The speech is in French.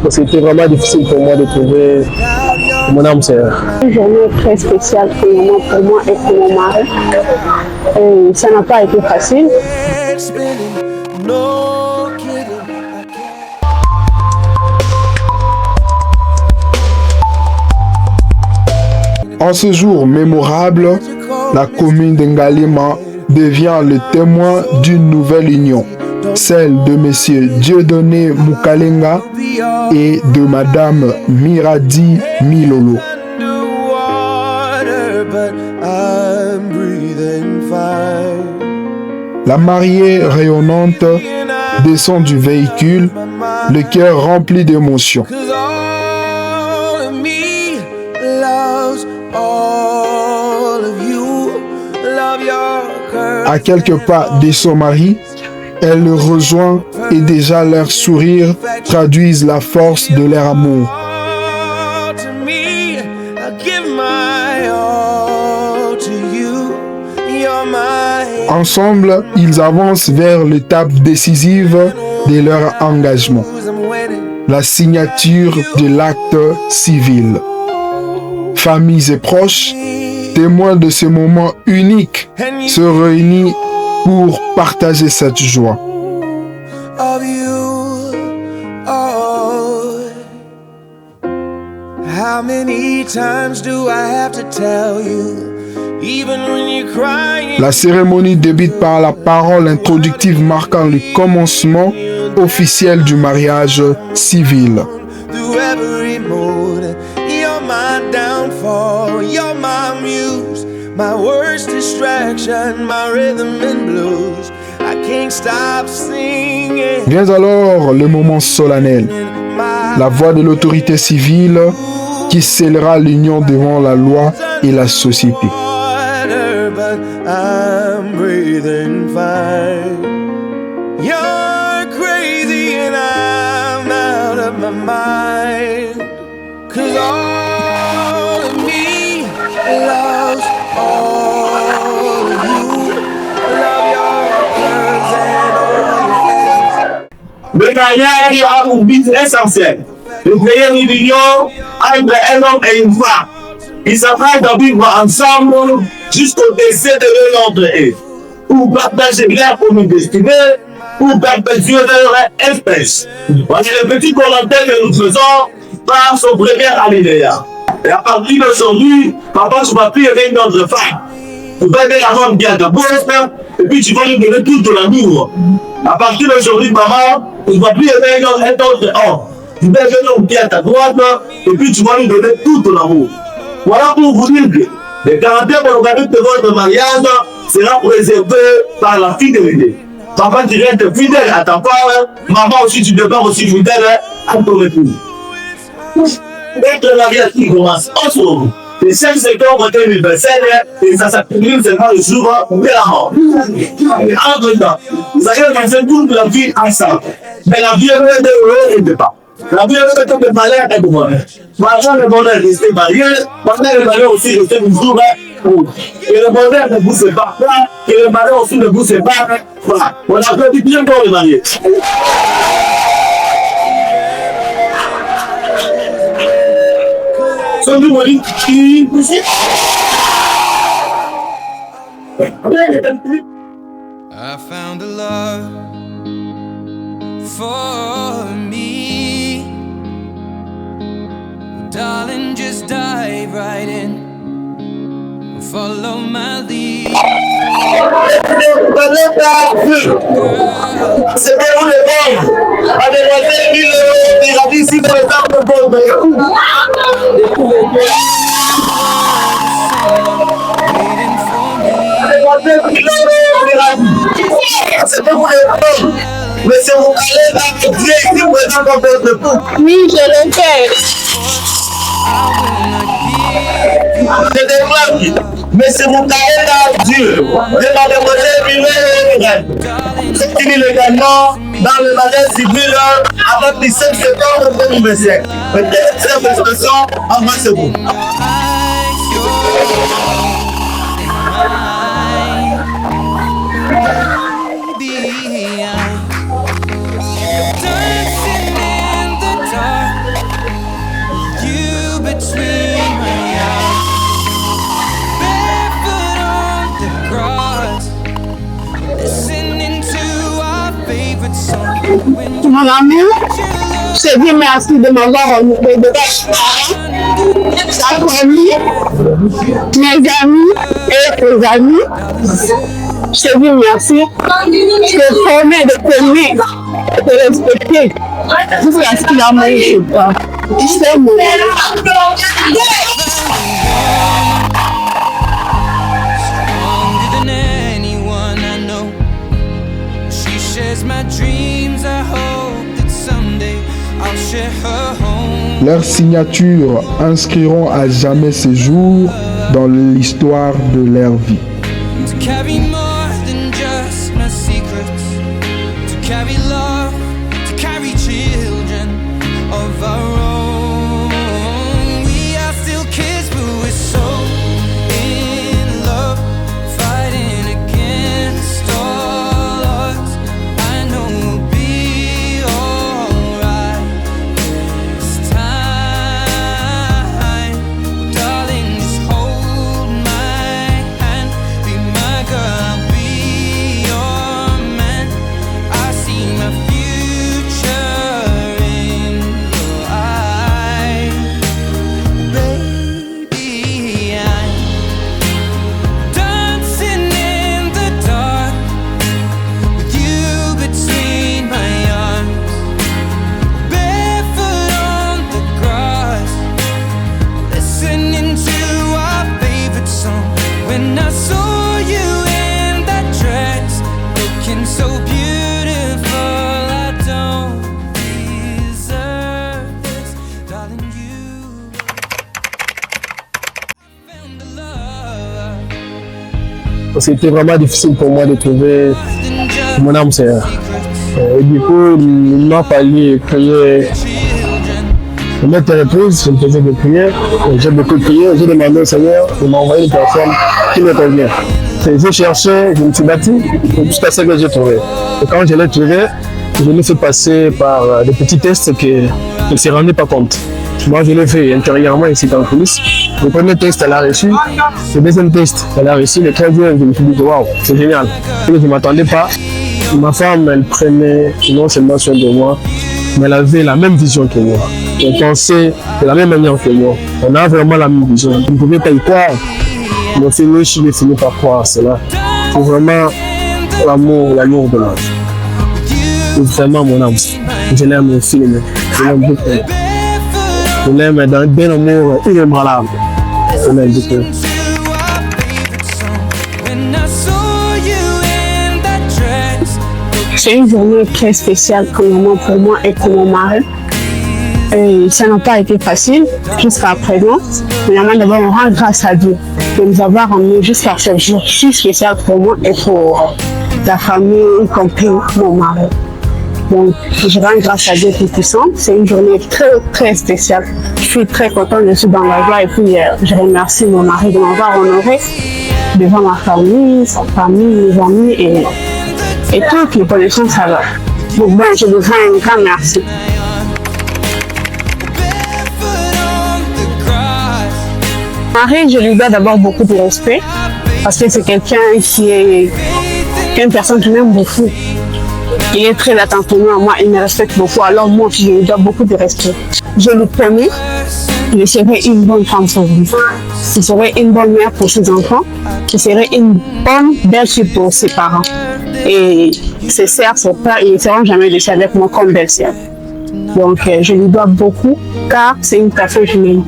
c'était vraiment difficile pour moi de trouver mon âme sœur. Une journée très spéciale pour moi et pour mon mari. Et ça n'a pas été facile. En ce jour mémorable, la commune d'Ngalema devient le témoin d'une nouvelle union, celle de Monsieur Dieudonné Mukalenga et de Madame Miradi Milolo. La mariée rayonnante descend du véhicule, le cœur rempli d'émotions. À quelques pas de son mari, elle le rejoint et déjà leurs sourires traduisent la force de leur amour. Ensemble, ils avancent vers l'étape décisive de leur engagement, la signature de l'acte civil. Familles et proches, témoins de ce moment unique, se réunissent pour partager cette joie. La cérémonie débute par la parole introductive marquant le commencement officiel du mariage civil. Vient alors le moment solennel, la voix de l'autorité civile qui scellera l'union devant la loi et la société. Le mariage a un but essentiel, de créer une union entre un homme et une femme. Ils s'apprêtent à vivre ensemble jusqu'au décès de l'un d'entre eux, pour partager leur commune destinée, pour perpétuer leur espèce. Voici le petit commentaire que nous faisons par son premier alinéa. Et à partir d'aujourd'hui, papa, je m'appuie avec une autre femme. Tu vas aider la femme bien d'abord, et puis tu vas lui donner tout ton amour. À partir d'aujourd'hui, maman, tu ne vas plus aimer un autre homme. Tu vas aider l'homme bien à ta droite, et puis tu vas lui donner tout ton amour. Voilà pour vous dire que le caractère monogamique de votre mariage sera préservé par la fidélité. Papa, tu restes fidèle à ta femme, maman aussi, tu deviens aussi fidèle à ton époux. Dès que le mariage qui commence en ce moment, les 5 septembre 2027, et ça s'accumule seulement le jour de la mort. Entre temps, vous allez passer toute la vie ensemble. Mais la vie est de l'eau et de pas. La vie est de malheur et de bonheur. Maintenant, le bonheur reste marié, maintenant le malheur aussi reste toujours. Et le bonheur ne vous sépare pas, et le malheur aussi ne vous sépare pas. On a dit bien pour les mariés. I found a love for me. Darling, just dive right in. Follow my lead. C'est bien où les femmes. Mademoiselle Milolo, il a dit ici pour les femmes de bonne. C'est bien où les femmes. Mais c'est mon calais là qui dit ici pour les femmes de bonne. Oui, je le fais. C'est des femmes. Mais c'est mon carré là, Dieu. Et mademoiselle Milolo, c'est fini légalement dans le mariage civil avant le 17 septembre 2025. Peut-être cette expression en moins c'est bon. Dancing in the dark. grass, listening to our favorite song. Mon ami, je te dis merci de m'avoir renouvelé de ta famille, mes amis et tes amis. Je te dis merci. Je te promets de t'aimer, de te respecter jusqu'à ce qu'il en mange pas. Je t'aime. Stronger than anyone I know. She shares my dreams. I hope that someday I'll share her home. Leurs signatures inscriront à jamais ces jours dans l'histoire de leur vie. To carry more than just my secrets. To carry love. To carry children of our own. We are still kids, but we're so in love. Fighting against all odds. I know we'll be alright this time. Darling, just hold my hand. Be my girl, I'll be your man. I see my future in your eyes. Baby, I'm dancing in the dark with you between my arms, barefoot on the grass, listening to our favorite song. When I saw you in that dress, looking so beautiful, I don't deserve this, darling. You found the love. C'était vraiment difficile pour moi de trouver Than just mon âme sœur. secrets. Et du coup, il m'a fallu prier. Children. Le maître repose, je me faisais des prières. Et j'ai beaucoup prié. J'ai demandé au Seigneur de m'envoyer une personne qui me convient. J'ai cherché, je me suis battu jusqu'à ce que j'ai trouvé. Et quand je l'ai trouvé, je l'ai fait passer par des petits tests qu'elle ne s'est rendue pas compte. Moi, je l'ai fait intérieurement ici dans le police. Le premier test, elle a reçu. Le deuxième test, elle a reçu. Le troisième, je me suis dit, waouh, c'est génial. Et je ne m'attendais pas. Ma femme, elle prenait non seulement soin de moi, mais elle avait la même vision que moi. Elle pensait de la même manière que moi. On a vraiment la même vision. Je ne pouvais pas y croire. Mais je l'ai fini par croire cela. C'est vraiment l'amour de l'âge. C'est vraiment mon âme. Je l'aime au film. Je l'aime beaucoup. Je l'aime dans un amour inébranlable. Je l'aime beaucoup. To our favorite song. When I saw you in that dress, C'est une journée très spéciale premièrement pour moi et pour mon mari. Et ça n'a pas été facile jusqu'à présent. Premièrement, d'abord, on rend grâce à Dieu de nous avoir emmenés jusqu'à ce jour si spécial pour moi et pour la famille, y compris mon mari. Donc, je rends grâce à Dieu Tout-Puissant. C'est une journée très, très spéciale. Je suis très contente, je suis dans la joie et puis je remercie mon mari de m'avoir honoré devant ma famille, sa famille, mes amis et toutes les connaissances alors. Donc, ben, je vous rends un grand merci. barefoot on the grass. Marie, je lui dois d'abord beaucoup de respect parce que c'est quelqu'un qui est une personne qui m'aime beaucoup. Il est très attentif à moi, il me respecte beaucoup. Alors moi, je lui dois beaucoup de respect. Je lui promets que je serai une bonne femme pour lui. Je serai une bonne mère pour ses enfants. Je serai une bonne belle-sœur pour ses parents. Et ses sœurs, ses frères, ils ne seront jamais laissés avec moi comme belle-sœur. Donc, je lui dois beaucoup car c'est une personne que je m'aime.